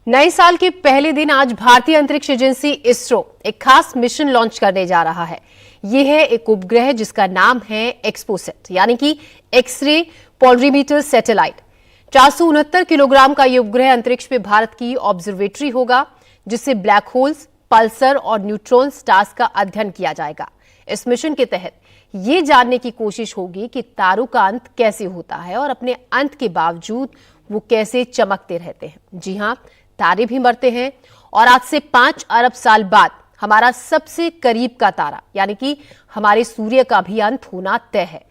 नए साल के पहले दिन आज भारतीय अंतरिक्ष एजेंसी इसरो एक खास मिशन लॉन्च करने जा रहा है। यह है एक उपग्रह जिसका नाम है एक्सपोसैट, यानी कि एक्सरे पोलरीमीटर सैटेलाइट। 469 किलोग्राम का यह उपग्रह अंतरिक्ष में भारत की ऑब्जर्वेटरी होगा, जिससे ब्लैक होल्स, पल्सर और न्यूट्रॉन स्टार्स का अध्ययन किया जाएगा। इस मिशन के तहत ये जानने की कोशिश होगी कि तारों का अंत कैसे होता है और अपने अंत के बावजूद वो कैसे चमकते रहते हैं। जी हां, तारे भी मरते हैं और आज से 5 अरब साल बाद हमारा सबसे करीब का तारा यानी कि हमारे सूर्य का भी अंत होना तय है।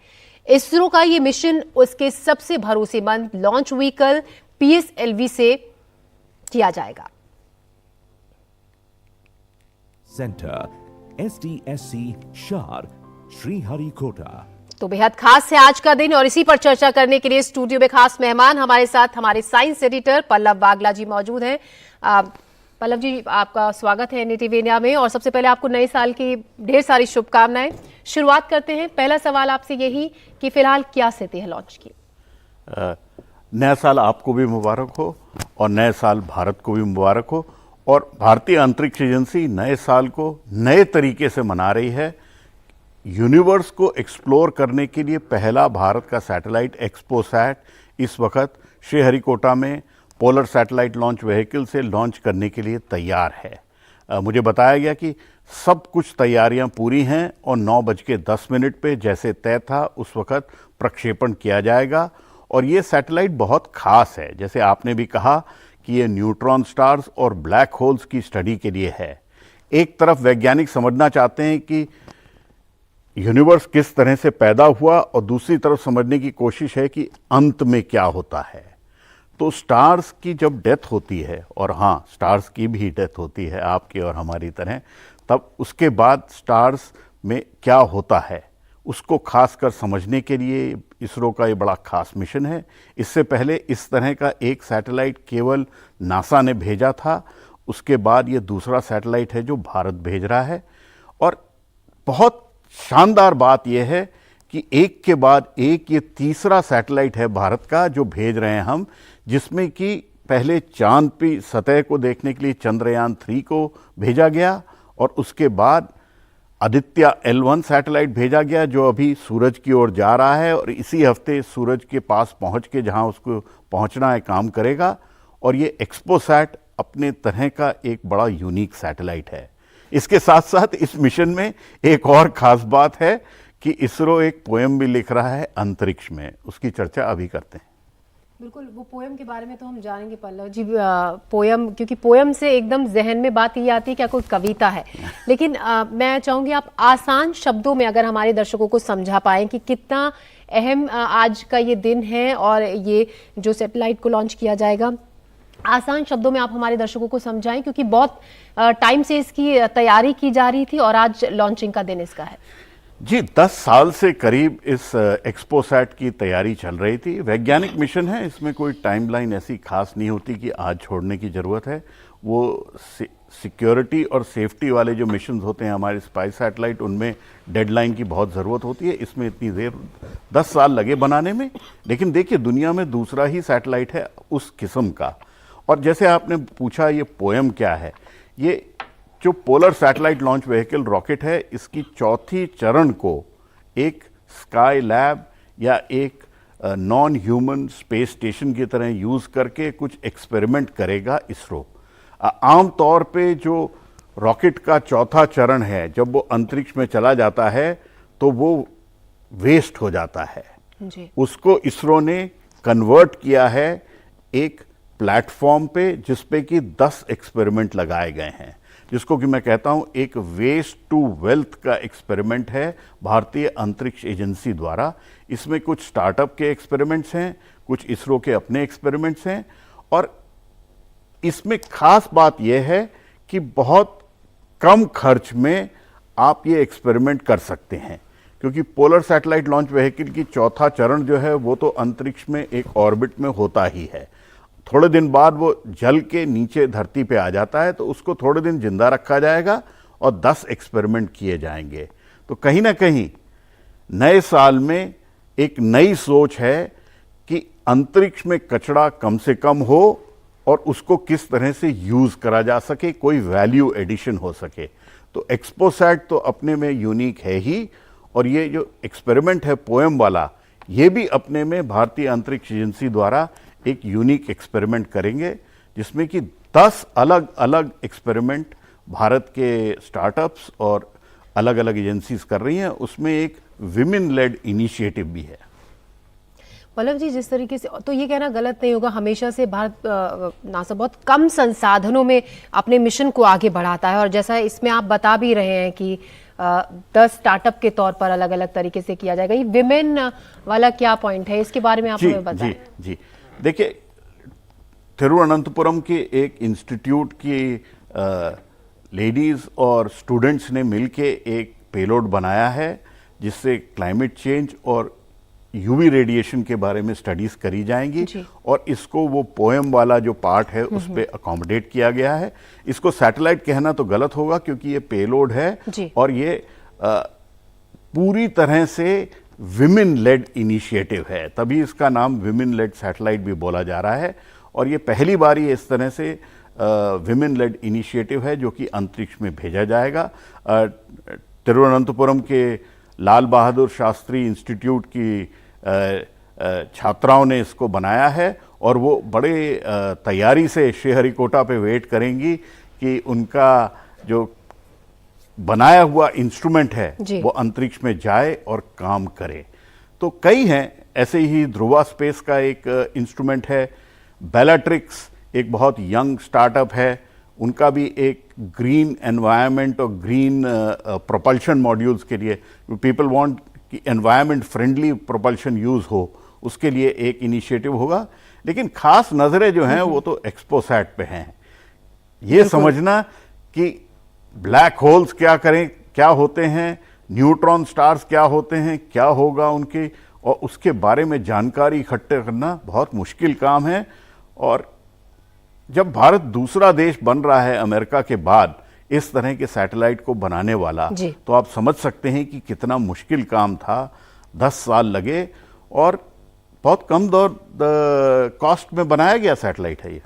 इसरो का यह मिशन उसके सबसे भरोसेमंद लॉन्च व्हीकल PSLV से किया जाएगा। सेंटर STSC शार श्रीहरिकोटा। तो बेहद खास है आज का दिन और इसी पर चर्चा करने के लिए स्टूडियो में खास मेहमान हमारे साथ हमारे साइंस एडिटर पल्लव वागला जी मौजूद हैं। पल्लव जी, आपका स्वागत है NDTV इंडिया में और सबसे पहले आपको नए साल की ढेर सारी शुभकामनाएं। शुरुआत करते हैं, पहला सवाल आपसे यही कि फिलहाल क्या स्थिति है लॉन्च की? नया साल आपको भी मुबारक हो और नए साल भारत को भी मुबारक हो। और भारतीय अंतरिक्ष एजेंसी नए साल को नए तरीके से मना रही है। यूनिवर्स को एक्सप्लोर करने के लिए पहला भारत का सैटेलाइट एक्सपोसैट इस वक्त श्रीहरिकोटा में पोलर सैटेलाइट लॉन्च व्हीकल से लॉन्च करने के लिए तैयार है। मुझे बताया गया कि सब कुछ तैयारियां पूरी हैं और 9:10 पे जैसे तय था उस वक्त प्रक्षेपण किया जाएगा। और ये सैटेलाइट बहुत खास है, जैसे आपने भी कहा कि ये न्यूट्रॉन स्टार्स और ब्लैक होल्स की स्टडी के लिए है। एक तरफ वैज्ञानिक समझना चाहते हैं कि यूनिवर्स किस तरह से पैदा हुआ और दूसरी तरफ समझने की कोशिश है कि अंत में क्या होता है। तो स्टार्स की जब डेथ होती है, और हाँ, स्टार्स की भी डेथ होती है आपकी और हमारी तरह, तब उसके बाद स्टार्स में क्या होता है उसको खासकर समझने के लिए इसरो का ये बड़ा खास मिशन है। इससे पहले इस तरह का एक सैटेलाइट केवल नासा ने भेजा था, उसके बाद ये दूसरा सैटेलाइट है जो भारत भेज रहा है। और बहुत शानदार बात यह है कि एक के बाद एक ये तीसरा सैटेलाइट है भारत का जो भेज रहे हैं हम, जिसमें कि पहले चांद की सतह को देखने के लिए चंद्रयान 3 को भेजा गया और उसके बाद आदित्य L1 सैटेलाइट भेजा गया जो अभी सूरज की ओर जा रहा है और इसी हफ्ते सूरज के पास पहुंच के जहां उसको पहुंचना है काम करेगा। और ये एक्सपोसैट अपने तरह का एक बड़ा यूनिक सैटेलाइट है। इसके साथ साथ इस मिशन में एक और खास बात है कि इसरो एक पोएम भी लिख रहा है अंतरिक्ष में, उसकी चर्चा अभी करते हैं। बिल्कुल, वो पोएम के बारे में तो हम जानेंगे पल्लव जी। पोएम, क्योंकि पोएम से एकदम जहन में बात ये आती है क्या कोई कविता है, लेकिन मैं चाहूंगी आप आसान शब्दों में अगर हमारे दर्शकों को समझा पाए कि कितना अहम आज का ये दिन है और ये जो सैटेलाइट को लॉन्च किया जाएगा, आसान शब्दों में आप हमारे दर्शकों को समझाएं, क्योंकि बहुत टाइम से इसकी तैयारी की जा रही थी और आज लॉन्चिंग का दिन इसका है। जी, 10 साल से करीब इस एक्सपोसैट की तैयारी चल रही थी। वैज्ञानिक मिशन है, इसमें कोई टाइमलाइन ऐसी खास नहीं होती कि आज छोड़ने की ज़रूरत है। वो सिक्योरिटी और सेफ्टी वाले जो मिशन होते हैं हमारे स्पाई सैटेलाइट, उनमें डेडलाइन की बहुत ज़रूरत होती है। इसमें इतनी देर 10 साल लगे बनाने में, लेकिन देखिए दुनिया में दूसरा ही सैटेलाइट है उस किस्म का। और जैसे आपने पूछा ये पोएम क्या है, ये जो polar satellite launch vehicle rocket है, इसकी चौथी चरण को एक स्काई लैब या एक नॉन ह्यूमन स्पेस स्टेशन की तरह यूज़ करके कुछ एक्सपेरिमेंट करेगा इसरो। आमतौर पे जो रॉकेट का चौथा चरण है, जब वो अंतरिक्ष में चला जाता है तो वो वेस्ट हो जाता है जी। उसको इसरो ने कन्वर्ट किया है एक प्लेटफॉर्म पे, जिसपे कि 10 एक्सपेरिमेंट लगाए गए हैं, जिसको कि मैं कहता हूं एक वेस्ट टू वेल्थ का एक्सपेरिमेंट है भारतीय अंतरिक्ष एजेंसी द्वारा। इसमें कुछ स्टार्टअप के एक्सपेरिमेंट्स हैं, कुछ इसरो के अपने एक्सपेरिमेंट्स हैं। और इसमें खास बात यह है कि बहुत कम खर्च में आप ये एक्सपेरिमेंट कर सकते हैं, क्योंकि पोलर सैटेलाइट लॉन्च व्हीकल की चौथा चरण जो है वो तो अंतरिक्ष में एक ऑर्बिट में होता ही है। थोड़े दिन बाद वो जल के नीचे धरती पे आ जाता है, तो उसको थोड़े दिन जिंदा रखा जाएगा और 10 एक्सपेरिमेंट किए जाएंगे। तो कहीं ना कहीं नए साल में एक नई सोच है कि अंतरिक्ष में कचरा कम से कम हो और उसको किस तरह से यूज करा जा सके, कोई वैल्यू एडिशन हो सके। तो एक्सपोसैट तो अपने में यूनिक है ही, और ये जो एक्सपेरिमेंट है पोएम वाला, ये भी अपने में भारतीय अंतरिक्ष एजेंसी द्वारा एक यूनिक एक्सपेरिमेंट करेंगे, जिसमें कि 10 अलग अलग एक्सपेरिमेंट भारत के स्टार्टअप्स और अलग अलग एजेंसीज कर रही हैं। उसमें एक विमेन लेड इनिशिएटिव भी है। पल्लव जी, जिस तरीके से, तो ये कहना गलत नहीं होगा, हमेशा से भारत नासा बहुत कम संसाधनों में अपने मिशन को आगे बढ़ाता है, और जैसा इसमें आप बता भी रहे हैं कि 10 स्टार्टअप के तौर पर अलग अलग तरीके से किया जाएगा। ये विमेन वाला क्या पॉइंट है, इसके बारे में आप हमें बताएं। जी, देखिए, तिरुवनंतपुरम के एक इंस्टीट्यूट की लेडीज और स्टूडेंट्स ने मिलके एक पेलोड बनाया है, जिससे क्लाइमेट चेंज और यूवी रेडिएशन के बारे में स्टडीज करी जाएंगी, और इसको वो पोएम वाला जो पार्ट है उस पे अकोमोडेट किया गया है। इसको सैटेलाइट कहना तो गलत होगा, क्योंकि ये पेलोड है और ये पूरी तरह से विमेन लेड इनिशिएटिव है, तभी इसका नाम विमेन लेड सैटेलाइट भी बोला जा रहा है। और ये पहली बार ही इस तरह से विमेन लेड इनिशिएटिव है जो कि अंतरिक्ष में भेजा जाएगा। तिरुवनंतपुरम के लाल बहादुर शास्त्री इंस्टीट्यूट की छात्राओं ने इसको बनाया है, और वो बड़े तैयारी से श्रीहरिकोटा पे वेट करेंगी कि उनका जो बनाया हुआ इंस्ट्रूमेंट है वो अंतरिक्ष में जाए और काम करे। तो कई हैं ऐसे ही, ध्रुवा स्पेस का एक इंस्ट्रूमेंट है, बेलाट्रिक्स एक बहुत यंग स्टार्टअप है, उनका भी एक ग्रीन एनवायरनमेंट और ग्रीन प्रोपल्शन मॉड्यूल्स के लिए, पीपल वांट कि एनवायरनमेंट फ्रेंडली प्रोपल्शन यूज हो, उसके लिए एक इनिशिएटिव होगा। लेकिन खास नजरें जो हैं वो तो एक्सपोसैट पे हैं। ये समझना कि ब्लैक होल्स क्या करें, क्या होते हैं, न्यूट्रॉन स्टार्स क्या होते हैं, क्या होगा उनके, और उसके बारे में जानकारी इकट्ठा करना बहुत मुश्किल काम है। और जब भारत दूसरा देश बन रहा है अमेरिका के बाद इस तरह के सैटेलाइट को बनाने वाला, तो आप समझ सकते हैं कि कितना मुश्किल काम था। 10 साल लगे और बहुत कम कॉस्ट में बनाया गया सैटेलाइट है ये।